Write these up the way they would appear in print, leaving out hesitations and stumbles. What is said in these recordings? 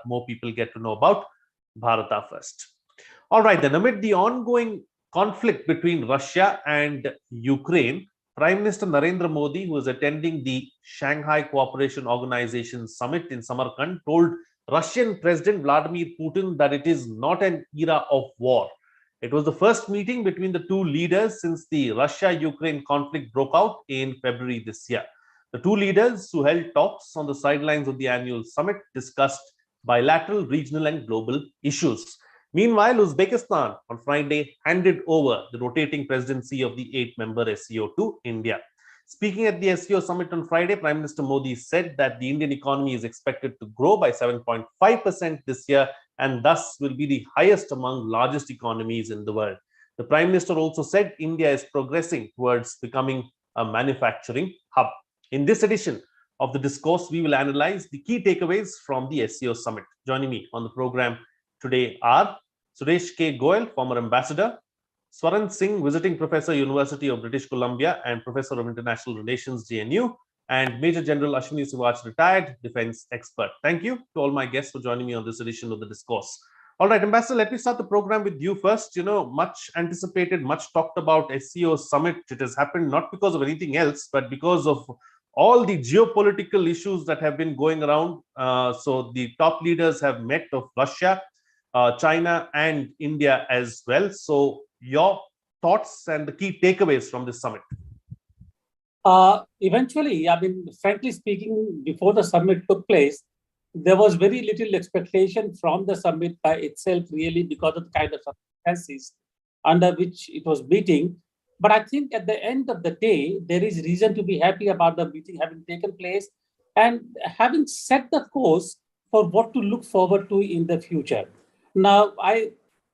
more people get to know about Bharata first. All right, then, amid the ongoing conflict between Russia and Ukraine, Prime Minister Narendra Modi, who is attending the Shanghai Cooperation Organization summit in Samarkand, told Russian President Vladimir Putin that it is not an era of war. It was the first meeting between the two leaders since the Russia-Ukraine conflict broke out in February this year. The two leaders, who held talks on the sidelines of the annual summit, discussed bilateral, regional, and global issues. Meanwhile, Uzbekistan on Friday handed over the rotating presidency of the 8-member SCO to India. Speaking at the SCO summit on Friday, Prime Minister Modi said that the Indian economy is expected to grow by 7.5% this year and thus will be the highest among largest economies in the world. The Prime Minister also said India is progressing towards becoming a manufacturing hub. In this edition of the Discourse, we will analyze the key takeaways from the SCO summit. Joining me on the program today are Suresh K. Goel, former ambassador, Swaran Singh, visiting professor, University of British Columbia and professor of international relations, JNU, and Major General Ashwani Siwach, retired defense expert. Thank you to all my guests for joining me on this edition of the Discourse. All right, Ambassador, let me start the program with you first. Much anticipated, much talked about SCO summit. It has happened not because of anything else, but because of all the geopolitical issues that have been going around. So the top leaders have met of Russia, China, and India as well. So your thoughts and the key takeaways from this summit? Eventually, frankly speaking, before the summit took place, there was very little expectation from the summit by itself, really, because of the kind of circumstances under which it was meeting. But I think at the end of the day, there is reason to be happy about the meeting having taken place and having set the course for what to look forward to in the future. Now, I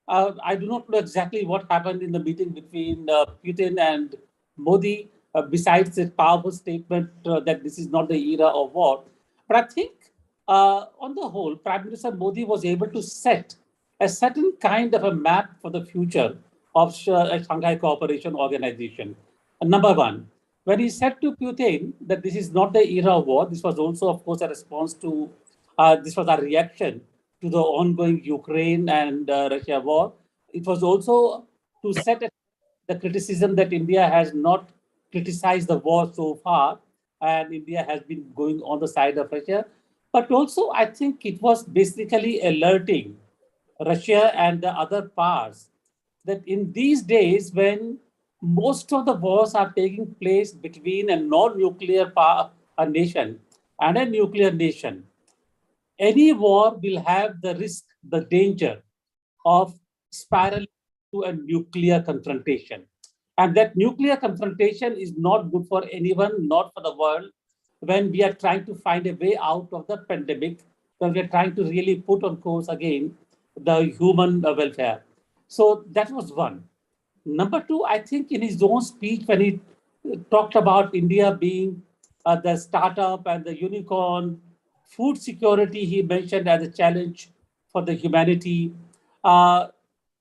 do not know exactly what happened in the meeting between Putin and Modi, besides the powerful statement that this is not the era of war. But I think, on the whole, Prime Minister Modi was able to set a certain kind of a map for the future of Shanghai Cooperation Organization. Number one, when he said to Putin that this is not the era of war, this was also, of course, a response to, this was a reaction to the ongoing Ukraine and Russia war. It was also to set the criticism that India has not criticized the war so far, and India has been going on the side of Russia. But also, I think it was basically alerting Russia and the other powers that in these days, when most of the wars are taking place between a non-nuclear nation and a nuclear nation, any war will have the risk, the danger of spiraling to a nuclear confrontation. And that nuclear confrontation is not good for anyone, not for the world, when we are trying to find a way out of the pandemic, when we are trying to really put on course again the human welfare. So that was one. Number two, I think in his own speech, when he talked about India being the startup and the unicorn, food security, he mentioned as a challenge for the humanity.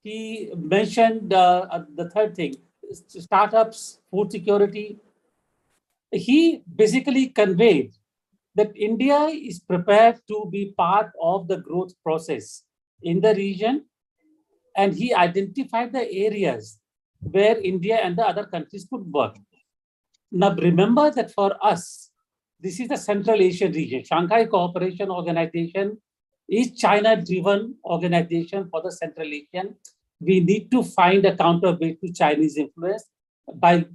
He mentioned the third thing, startups, food security. He basically conveyed that India is prepared to be part of the growth process in the region. And he identified the areas where India and the other countries could work. Now, remember that for us, this is the Central Asian region. Shanghai Cooperation Organization is China-driven organization for the Central Asian. We need to find a counterweight to Chinese influence by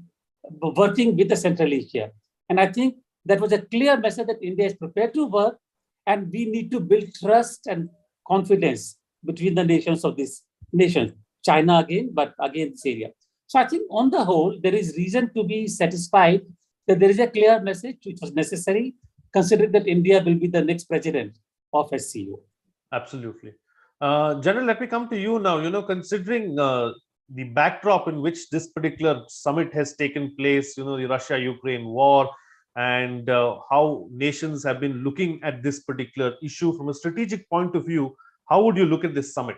working with the Central Asia. And I think that was a clear message that India is prepared to work, and we need to build trust and confidence between the nations of this nation. China again, but again this area. So I think on the whole, there is reason to be satisfied that there is a clear message which was necessary, considering that India will be the next president of SCO. Absolutely. General, let me come to you now. Considering the backdrop in which this particular summit has taken place, the Russia-Ukraine war, and how nations have been looking at this particular issue from a strategic point of view, how would you look at this summit?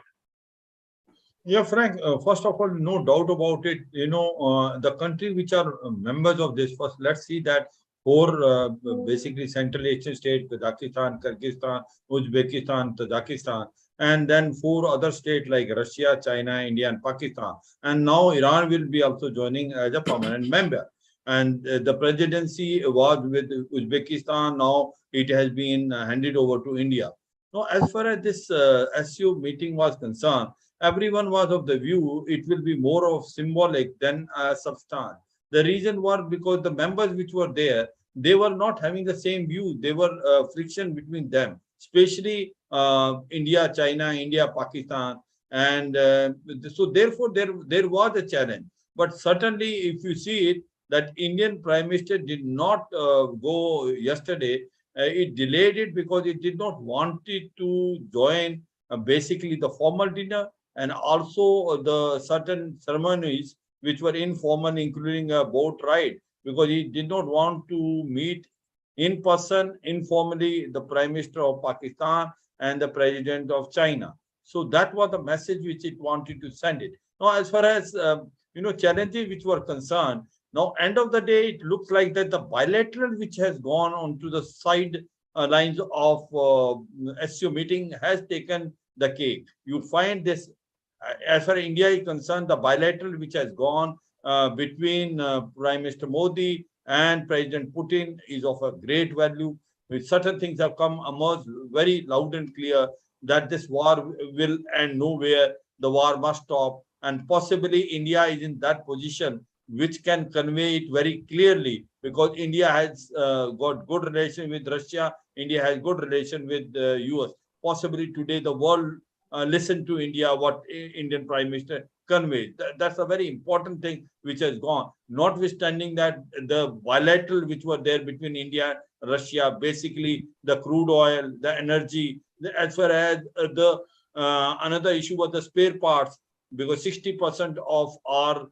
Yeah, Frank, first of all, no doubt about it. The countries which are members of this, first, let's see that four basically Central Asian states, Kazakhstan, Kyrgyzstan, Uzbekistan, Tajikistan, and then four other states like Russia, China, India, and Pakistan. And now Iran will be also joining as a permanent member. And the presidency was with Uzbekistan. Now it has been handed over to India. Now, as far as this SCO meeting was concerned, everyone was of the view it will be more of symbolic than substance. The reason was because the members which were there, they were not having the same view. There were friction between them, especially India, China, India, Pakistan. And so therefore, there was a challenge. But certainly, if you see it, that Indian Prime Minister did not go yesterday. It delayed it because it did not want it to join basically the formal dinner and also the certain ceremonies which were informal, including a boat ride, because he did not want to meet in person, informally, the Prime Minister of Pakistan and the President of China. So that was the message which it wanted to send it. Now, as far as challenges which were concerned, now end of the day, it looks like that the bilateral which has gone on to the side lines of SCO meeting has taken the cake. You find this as far as India is concerned, the bilateral which has gone between Prime Minister Modi and President Putin is of a great value. With certain things have come emerged very loud and clear that this war will end nowhere. The war must stop, and possibly India is in that position which can convey it very clearly, because India has got good relation with Russia. India has good relation with the US. Possibly today the world listen to India, what Indian Prime Minister conveys. That's a very important thing which has gone. Notwithstanding that the bilateral which were there between India and Russia, basically the crude oil, the energy, as far as the another issue was the spare parts, because 60% of our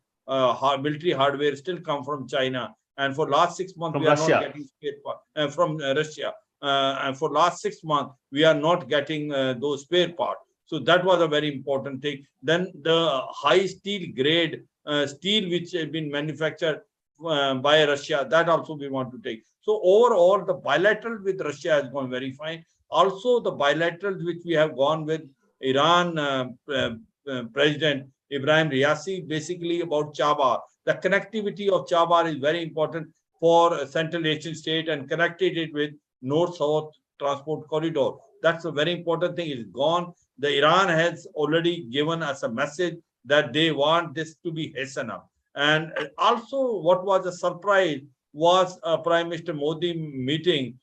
military hardware still come from China. And for last 6 months, we are not getting spare parts from Russia. And for last 6 months, we are not getting those spare parts. So that was a very important thing. Then the high steel grade steel which has been manufactured by Russia, that also we want to take. So overall, the bilateral with Russia has gone very fine. Also, the bilaterals which we have gone with Iran President Ibrahim Raisi, basically about Chabar. The connectivity of Chabar is very important for Central Asian state and connected it with North-South transport corridor. That's a very important thing. It's gone. The Iran has already given us a message that they want this to be hastened up. And also, what was a surprise was Prime Minister Modi meeting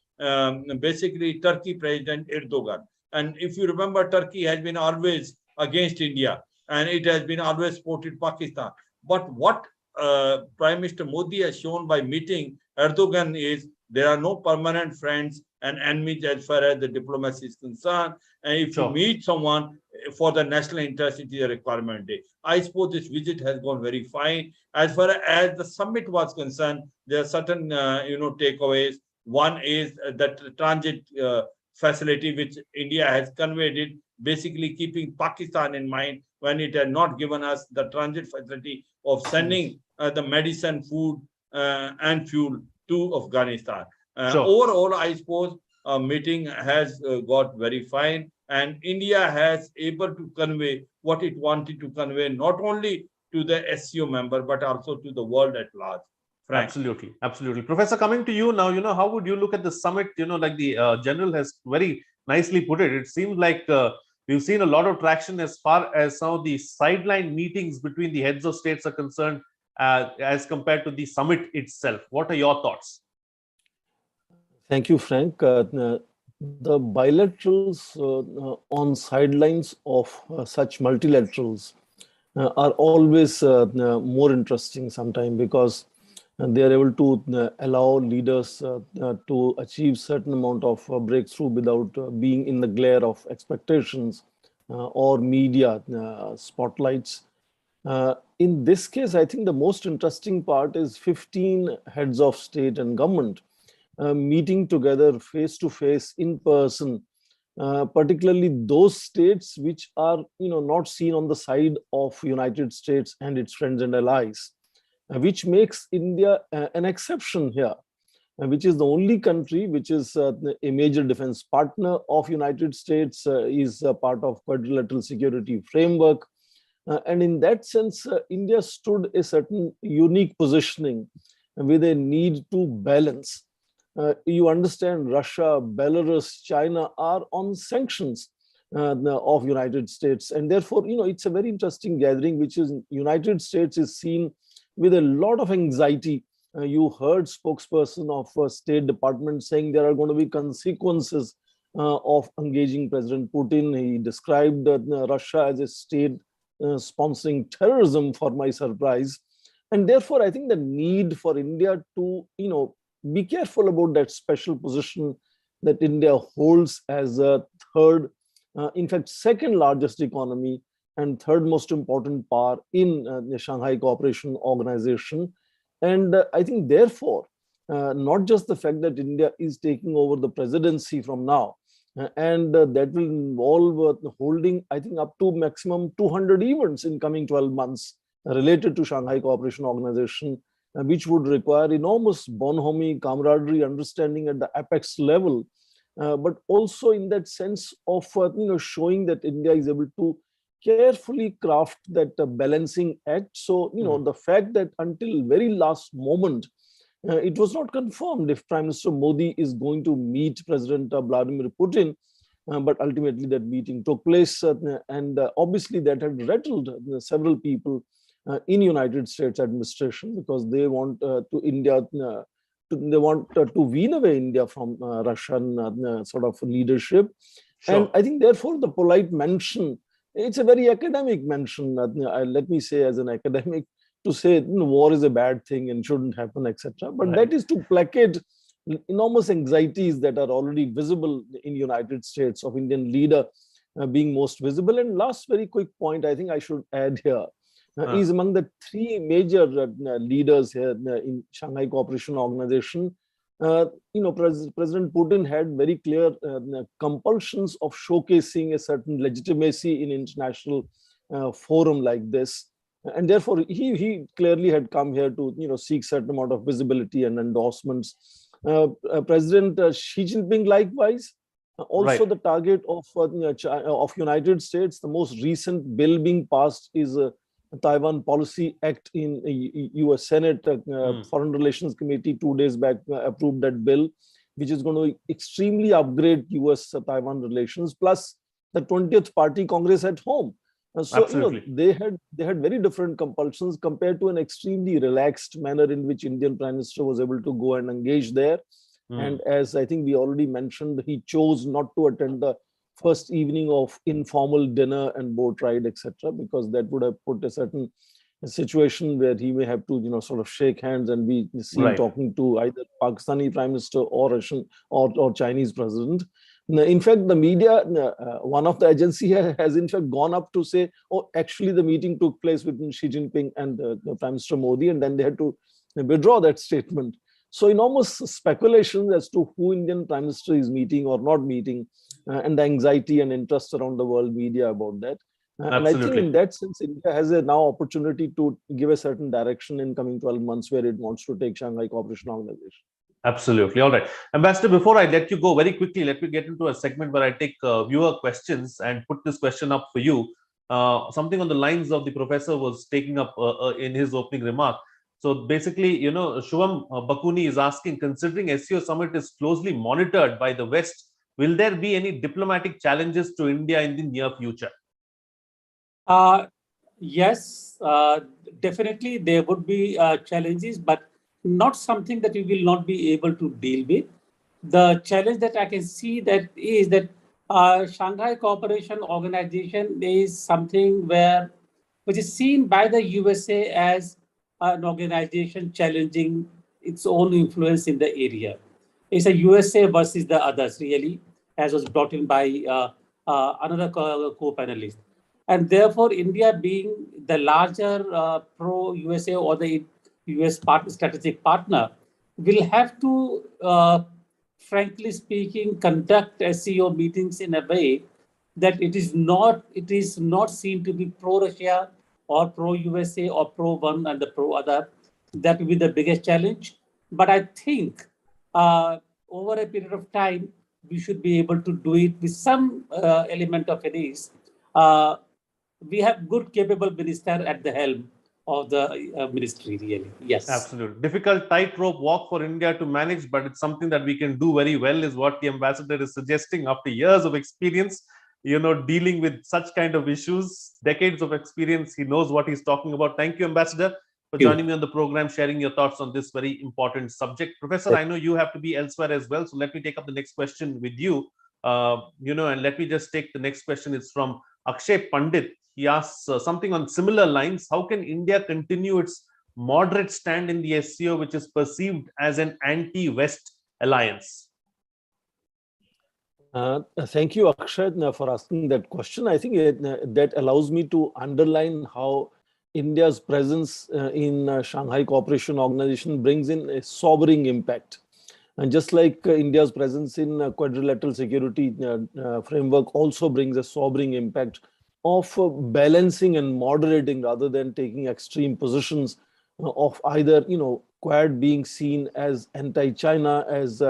basically Turkey President Erdogan. And if you remember, Turkey has been always against India, and it has been always supported Pakistan. But what Prime Minister Modi has shown by meeting Erdogan is there are no permanent friends and enemies as far as the diplomacy is concerned. And if you meet someone for the national interest, it is a requirement day. I suppose this visit has gone very fine. As far as the summit was concerned, there are certain takeaways. One is that transit facility which India has conveyed it, basically keeping Pakistan in mind when it had not given us the transit facility of sending the medicine, food, and fuel to Afghanistan. Overall, I suppose meeting has got very fine, and India has able to convey what it wanted to convey, not only to the SCO member, but also to the world at large. Frank. Absolutely, absolutely. Professor, coming to you now, how would you look at the summit? Like the general has very nicely put it. It seems like we've seen a lot of traction as far as some of the sideline meetings between the heads of states are concerned, as compared to the summit itself. What are your thoughts? Thank you, Frank. The bilaterals on sidelines of such multilaterals are always more interesting sometimes, because they are able to allow leaders to achieve certain amount of breakthrough without being in the glare of expectations or media spotlights. In this case, I think the most interesting part is 15 heads of state and government meeting together face to face in person, particularly those states which are not seen on the side of United States and its friends and allies, which makes India an exception here. which is the only country which is a major defense partner of United States, is a part of quadrilateral security framework. And in that sense, India stood a certain unique positioning with a need to balance. You understand Russia, Belarus, China are on sanctions of United States. And therefore, it's a very interesting gathering, which is United States is seen with a lot of anxiety. You heard spokesperson of State Department saying there are going to be consequences of engaging President Putin. He described Russia as a state sponsoring terrorism, for my surprise. And therefore, I think the need for India to, be careful about that special position that India holds as a third, in fact, second largest economy and third most important power in the Shanghai Cooperation Organization. And I think, therefore, not just the fact that India is taking over the presidency from now, and that will involve holding, I think, up to maximum 200 events in coming 12 months related to Shanghai Cooperation Organization, which would require enormous bonhomie, camaraderie, understanding at the apex level, but also in that sense of showing that India is able to carefully craft that balancing act. So, the fact that until very last moment, it was not confirmed if Prime Minister Modi is going to meet President Vladimir Putin, but ultimately that meeting took place, and obviously that had rattled several people in United States administration, because they want they want to wean away India from Russian sort of leadership. Sure. And I think, therefore, the polite mention, it's a very academic mention, let me say as an academic, to say war is a bad thing and shouldn't happen, etc. But that is to placate enormous anxieties that are already visible in United States, of Indian leader being most visible. And last very quick point I think I should add here is among the three major leaders here in Shanghai Cooperation Organization, President Putin had very clear compulsions of showcasing a certain legitimacy in international forum like this. And therefore, he clearly had come here to seek certain amount of visibility and endorsements. President Xi Jinping, likewise, also the target of United States. The most recent bill being passed is a Taiwan Policy Act in U.S. Senate. Foreign Relations Committee 2 days back approved that bill, which is going to extremely upgrade U.S.-Taiwan relations, plus the 20th Party Congress at home. So they had very different compulsions compared to an extremely relaxed manner in which Indian Prime Minister was able to go and engage there. And as I think we already mentioned, he chose not to attend the first evening of informal dinner and boat ride, etc., because that would have put a certain situation where he may have to sort of shake hands and be seen talking to either Pakistani Prime Minister or Russian or Chinese President. In fact, the media, one of the agency has in fact gone up to say, oh, actually the meeting took place between Xi Jinping and Prime Minister Modi, and then they had to withdraw that statement. So enormous speculations as to who Indian Prime Minister is meeting or not meeting, and the anxiety and interest around the world media about that. And I think in that sense, India has a now opportunity to give a certain direction in coming 12 months where it wants to take Shanghai Cooperation Organization. Absolutely. All right. Ambassador, before I let you go very quickly, let me get into a segment where I take viewer questions and put this question up for you. Something on the lines of the professor was taking up in his opening remark. So basically, Shubham Bakuni is asking, considering SCO summit is closely monitored by the West, will there be any diplomatic challenges to India in the near future? Yes, definitely there would be challenges, but not something that we will not be able to deal with. The challenge that I can see that is that Shanghai Cooperation Organization is something which is seen by the USA as an organization challenging its own influence in the area. It's a USA versus the others, really, as was brought in by another co-panelist. And therefore, India being the larger pro-USA or the US strategic partner will have to, frankly speaking, conduct SCO meetings in a way that it is not seen to be pro-Russia or pro-USA or pro-one and the pro-other. That will be the biggest challenge. But I think over a period of time, we should be able to do it with some element of ease. We have good, capable minister at the helm of the ministry, really. Yes. Absolutely. Difficult tightrope walk for India to manage, but it's something that we can do very well, is what the ambassador is suggesting after years of experience, dealing with such kind of issues, decades of experience. He knows what he's talking about. Thank you, Ambassador, for joining me on the program, sharing your thoughts on this very important subject. Professor, I know you have to be elsewhere as well, so let me take up the next question with you. And let me just take the next question. It's from Akshay Pandit. He asks something on similar lines. How can India continue its moderate stand in the SCO, which is perceived as an anti-West alliance? Thank you, Akshay, for asking that question. I think that allows me to underline how India's presence in Shanghai Cooperation Organization brings in a sobering impact. And just like India's presence in quadrilateral security framework also brings a sobering impact of balancing and moderating rather than taking extreme positions of either, Quad being seen as anti-China, as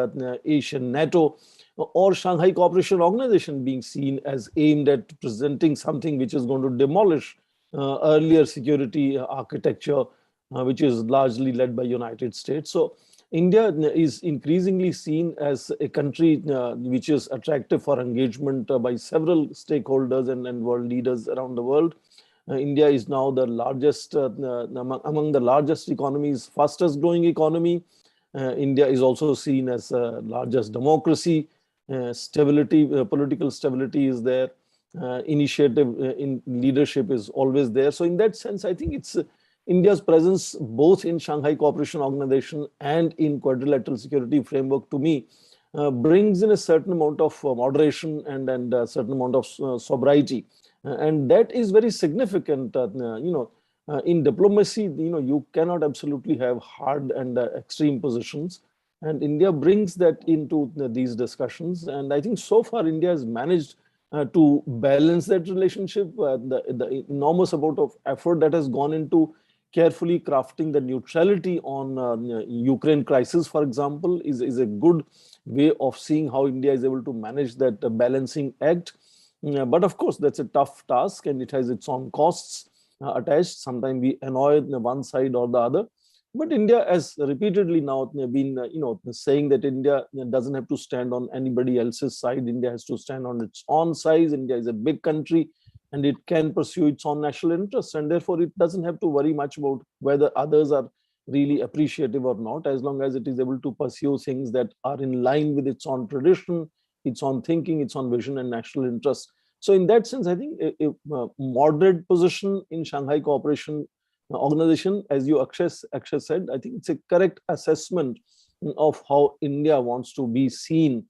Asian NATO, or Shanghai Cooperation Organization being seen as aimed at presenting something which is going to demolish earlier security architecture, which is largely led by United States. So India is increasingly seen as a country which is attractive for engagement by several stakeholders and world leaders around the world. India is now the largest, among the largest economies, fastest growing economy. India is also seen as the largest democracy. Stability, political stability is there. Initiative in leadership is always there. So in that sense, I think it's India's presence both in Shanghai Cooperation Organization and in quadrilateral security framework, to me, brings in a certain amount of moderation and a certain amount of sobriety. And that is very significant. In diplomacy, you cannot absolutely have hard and extreme positions. And India brings that into these discussions. And I think so far India has managed to balance that relationship. The enormous amount of effort that has gone into carefully crafting the neutrality on Ukraine crisis, for example, is a good way of seeing how India is able to manage that balancing act. But of course, that's a tough task and it has its own costs attached. Sometimes we annoy one side or the other. But India has repeatedly now been, saying that India doesn't have to stand on anybody else's side. India has to stand on its own side. India is a big country and it can pursue its own national interests. And therefore, it doesn't have to worry much about whether others are really appreciative or not, as long as it is able to pursue things that are in line with its own tradition, its own thinking, its own vision and national interest. So in that sense, I think a moderate position in Shanghai Cooperation Organization, as you Akshay said, I think it's a correct assessment of how India wants to be seen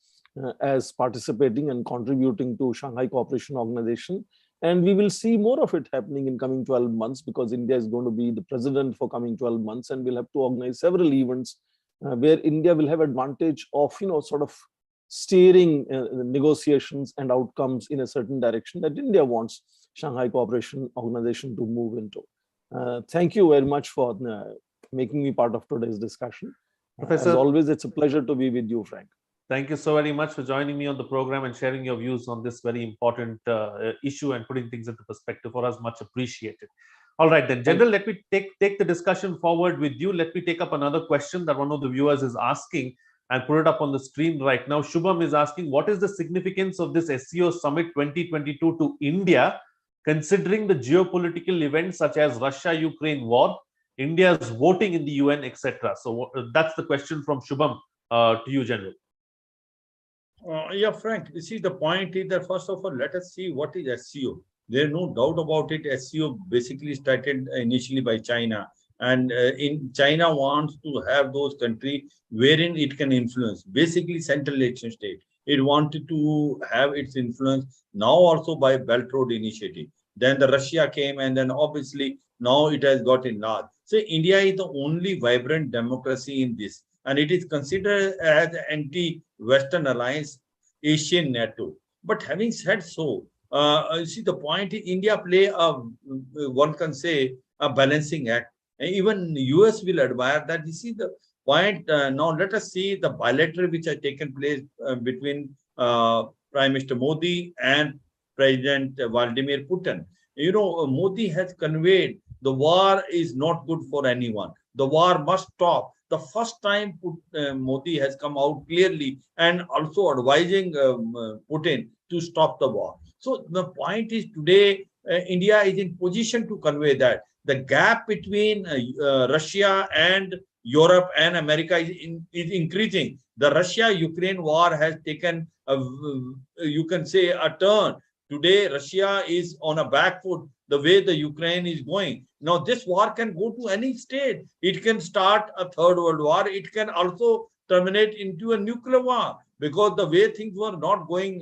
as participating and contributing to Shanghai Cooperation Organization. And we will see more of it happening in coming 12 months because India is going to be the president for coming 12 months and we'll have to organize several events where India will have advantage of, sort of steering negotiations and outcomes in a certain direction that India wants Shanghai Cooperation Organization to move into. Thank you very much for making me part of today's discussion. Professor, as always, it's a pleasure to be with you, Frank. Thank you so very much for joining me on the program and sharing your views on this very important issue and putting things into perspective for us. Much appreciated. All right, then, General, let me take the discussion forward with you. Let me take up another question that one of the viewers is asking and put it up on the screen right now. Shubham is asking, what is the significance of this SCO Summit 2022 to India, considering the geopolitical events such as Russia-Ukraine war, India's voting in the UN, etc.? So that's the question from Shubham to you, General. Yeah, Frank, you see, the point is that first of all, let us see what is SCO. There's no doubt about it. SCO basically started initially by China. And in China wants to have those countries wherein it can influence, basically Central Asian state. It wanted to have its influence now also by Belt Road Initiative. Then the Russia came and then obviously now it has got enlarged. So India is the only vibrant democracy in this. And it is considered as anti-Western alliance, Asian NATO. But having said so, see, the point is India play one can say a balancing act. And even US will admire that. You see, the point, now let us see the bilateral which has taken place between Prime Minister Modi and President Vladimir Putin. You know, Modi has conveyed the war is not good for anyone. The war must stop. The first time Modi has come out clearly and also advising Putin to stop the war. So the point is today, India is in position to convey that. The gap between Russia and Europe and America is increasing. The Russia-Ukraine war has taken, you can say, a turn. Today, Russia is on a back foot the way the Ukraine is going. Now, this war can go to any state. It can start a third world war. It can also terminate into a nuclear war, because the way things were not going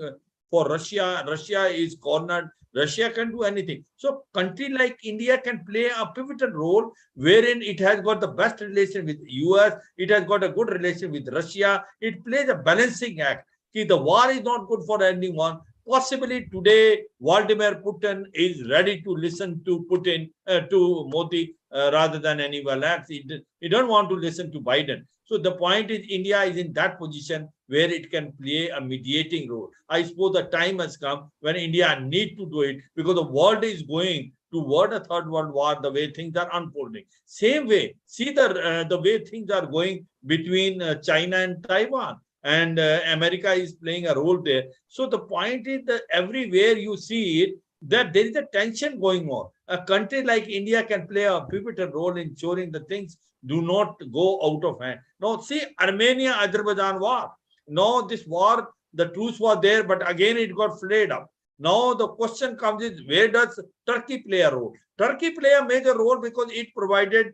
for Russia, Russia is cornered. Russia can do anything. So country like India can play a pivotal role, wherein it has got the best relation with US, it has got a good relation with Russia. It plays a balancing act. The war is not good for anyone. Possibly today, Vladimir Putin is ready to listen to Putin, to Modi, rather than anyone else. He don't want to listen to Biden. So the point is, India is in that position where it can play a mediating role. I suppose the time has come when India need to do it, because the world is going toward a third world war the way things are unfolding. Same way, see the way things are going between China and Taiwan. And America is playing a role there. So the point is that everywhere you see it, that there is a tension going on. A country like India can play a pivotal role in ensuring that things do not go out of hand. Now, see Armenia-Azerbaijan war. Now, this war, the truce was there, but again it got flared up. Now, the question comes is, where does Turkey play a role? Turkey play a major role because it provided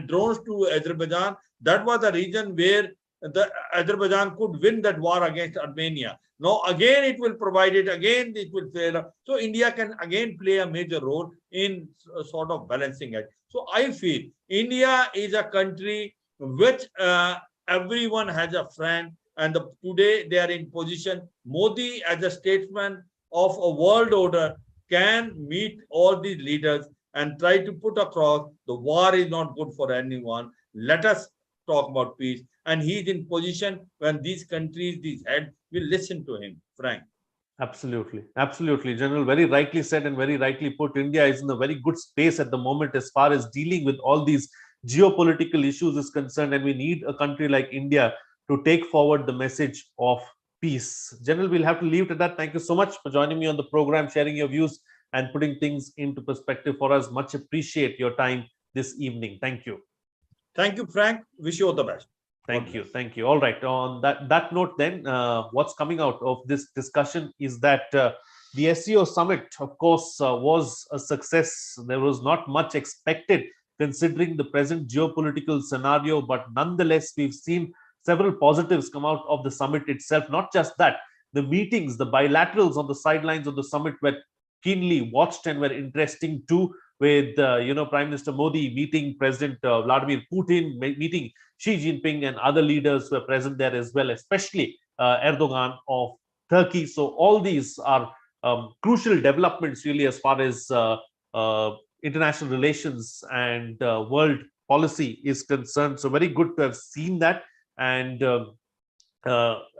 drones to Azerbaijan. That was the region where the Azerbaijan could win that war against Armenia. Now again it will provide it, again it will fail. So India can again play a major role in sort of balancing it. So I feel India is a country which everyone has a friend, and today they are in position. Modi as a statesman of a world order can meet all these leaders and try to put across the war is not good for anyone. Let us talk about peace. And he is in position when these countries, these heads will listen to him, Frank. Absolutely. Absolutely. General, very rightly said and very rightly put. India is in a very good space at the moment as far as dealing with all these geopolitical issues is concerned. And we need a country like India to take forward the message of peace. General, we'll have to leave it at that. Thank you so much for joining me on the program, sharing your views and putting things into perspective for us. Much appreciate your time this evening. Thank you. Thank you, Frank. Wish you all the best. Thank you. Thank you. All right. On that note, then, what's coming out of this discussion is that the SCO summit, of course, was a success. There was not much expected considering the present geopolitical scenario, but nonetheless, we've seen several positives come out of the summit itself. Not just that, the meetings, the bilaterals on the sidelines of the summit were keenly watched and were interesting too, with Prime Minister Modi meeting President Vladimir Putin, meeting Xi Jinping and other leaders who are present there as well, especially Erdogan of Turkey. So all these are crucial developments really as far as international relations and world policy is concerned. So very good to have seen that. And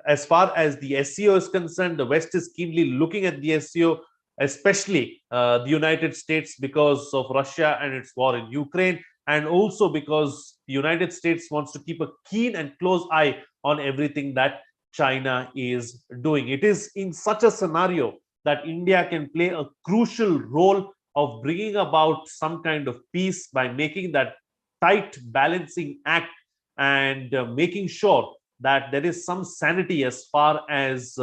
as far as the SCO is concerned, the West is keenly looking at the SCO, especially the United States, because of Russia and its war in Ukraine, and also because the United States wants to keep a keen and close eye on everything that China is doing. It is in such a scenario that India can play a crucial role of bringing about some kind of peace by making that tight balancing act and making sure that there is some sanity as far as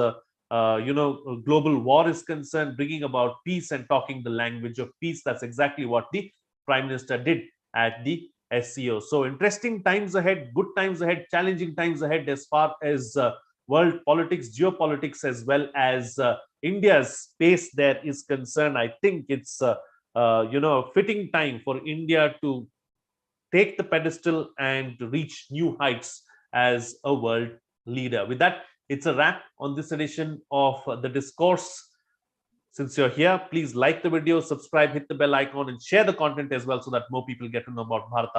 global war is concerned, bringing about peace and talking the language of peace. That's exactly what the Prime Minister did at the SCO. So interesting times ahead, good times ahead, challenging times ahead as far as world politics, geopolitics, as well as India's space there is concerned. I think it's a fitting time for India to take the pedestal and reach new heights as a world leader. With that, it's a wrap on this edition of the Discourse. Since you're here, please like the video, subscribe, hit the bell icon, and share the content as well so that more people get to know about Bharata